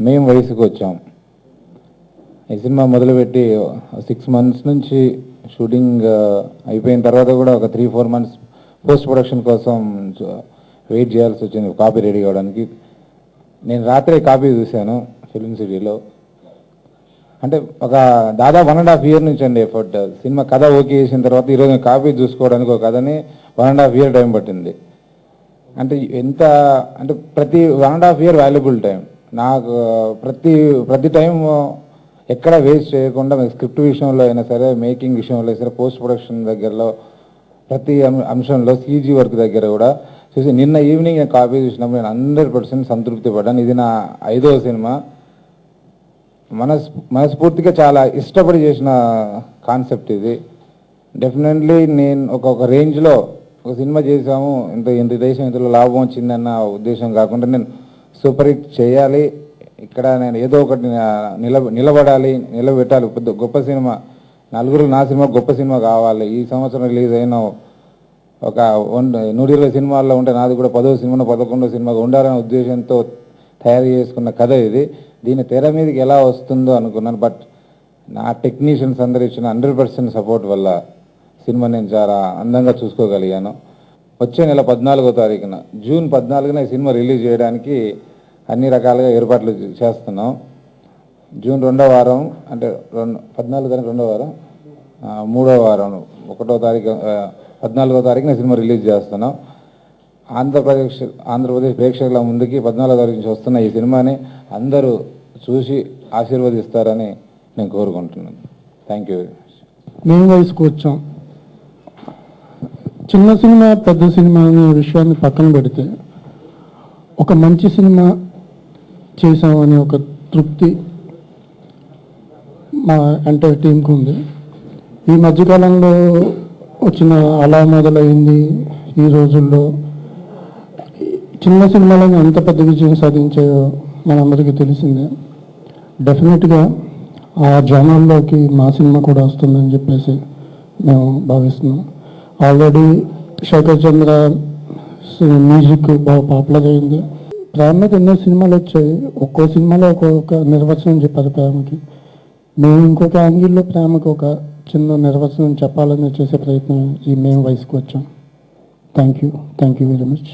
మేము వయసుకు వచ్చాం. ఈ సినిమా మొదలుపెట్టి 6 months నుంచి షూటింగ్ అయిపోయిన తర్వాత కూడా ఒక 3-4 months పోస్ట్ ప్రొడక్షన్ కోసం వెయిట్ చేయాల్సి వచ్చింది కాపీ రెడీ కావడానికి. నేను రాత్రి కాపీ చూశాను ఫిల్మ్ సిటీలో. అంటే ఒక దాదాపు 1.5 year నుంచి అండి ఎఫర్ట్. సినిమా కథ ఓకే చేసిన తర్వాత ఈరోజు కాపీ చూసుకోవడానికి ఒక కథని 1.5 year టైం పట్టింది. అంటే ఎంత అంటే ప్రతి 1.5 year వాల్యుబుల్ టైం నాకు. ప్రతి టైం ఎక్కడ వేస్ట్ చేయకుండా స్క్రిప్ట్ విషయంలో అయినా సరే, మేకింగ్ విషయంలో అయినా సరే, పోస్ట్ ప్రొడక్షన్ దగ్గరలో ప్రతి అంశంలో, సీజీ వర్క్ దగ్గర కూడా చూసి నిన్న ఈవినింగ్ నేను కాపీ చూసినప్పుడు నేను 100% సంతృప్తి పడ్డాను. ఇది నా 5వ సినిమా. మనస్ఫూర్తిగా చాలా ఇష్టపడి చేసిన కాన్సెప్ట్ ఇది. డెఫినెట్లీ నేను ఒక రేంజ్లో ఒక సినిమా చేసాము, ఇంత దేశం ఇంతలో లాభం వచ్చిందన్న ఉద్దేశం కాకుండా నేను సూపర్ హిట్ చేయాలి, ఇక్కడ నేను ఏదో ఒకటి నిలబడాలి, నిలబెట్టాలి. గొప్ప సినిమా, నలుగురు నా సినిమా గొప్ప సినిమా కావాలి. ఈ సంవత్సరం రిలీజ్ అయిన ఒక 120 సినిమాల్లో ఉంటే నాది కూడా 10వ సినిమా 11వ సినిమాగా ఉండాలనే ఉద్దేశంతో తయారు చేసుకున్న కథ ఇది. దీని తెర మీదకి ఎలా వస్తుందో అనుకున్నాను. బట్ నా టెక్నీషియన్స్ అందరూ ఇచ్చిన 100% సపోర్ట్ వల్ల సినిమా నేను చాలా అందంగా చూసుకోగలిగాను. వచ్చే నెల 14వ తారీఖున, జూన్ 14న ఈ సినిమా రిలీజ్ చేయడానికి అన్ని రకాలుగా ఏర్పాట్లు చేస్తున్నాం. జూన్ 2వ వారం, అంటే 14 తారీఖు 2వ వారం, 3వ వారం, 1వ తారీఖు 14వ తారీఖున సినిమా రిలీజ్ చేస్తున్నాం. ఆంధ్రప్రదేశ్ ప్రేక్షకుల ముందుకి 14వ తారీఖు నుంచి వస్తున్న ఈ సినిమాని అందరూ చూసి ఆశీర్వదిస్తారని నేను కోరుకుంటున్నాను. Thank you very much. మేము వయసుకు వచ్చాం. చిన్న సినిమా పెద్ద సినిమా అనే విషయాన్ని పక్కన పెడితే ఒక మంచి సినిమా చేసామనే ఒక తృప్తి మా ఎంటైర్ టీంకి ఉంది. ఈ మధ్యకాలంలో వచ్చిన అలా మొదలైంది ఈ రోజుల్లో చిన్న సినిమాలను ఎంత పెద్ద విజయం సాధించాయో మనందరికీ తెలిసిందే. డెఫినెట్గా ఆ జనాల్లోకి మా సినిమా కూడా వస్తుందని చెప్పేసి మేము భావిస్తున్నాం. ఆల్రెడీ శేఖర్ చంద్ర మ్యూజిక్ బాగా పాపులర్ అయింది. ప్రేమకి ఎన్నో సినిమాలు వచ్చాయి. ఒక్కో సినిమాలో ఒక్కొక్క నిర్వచనం చెప్పారు ప్రేమకి. మేము ఇంకొక యాంగిల్లో ప్రేమకి ఒక చిన్న నిర్వచనం చెప్పాలని చేసే ప్రయత్నం ఈ మేము వయసుకు వచ్చాం. Thank you very much.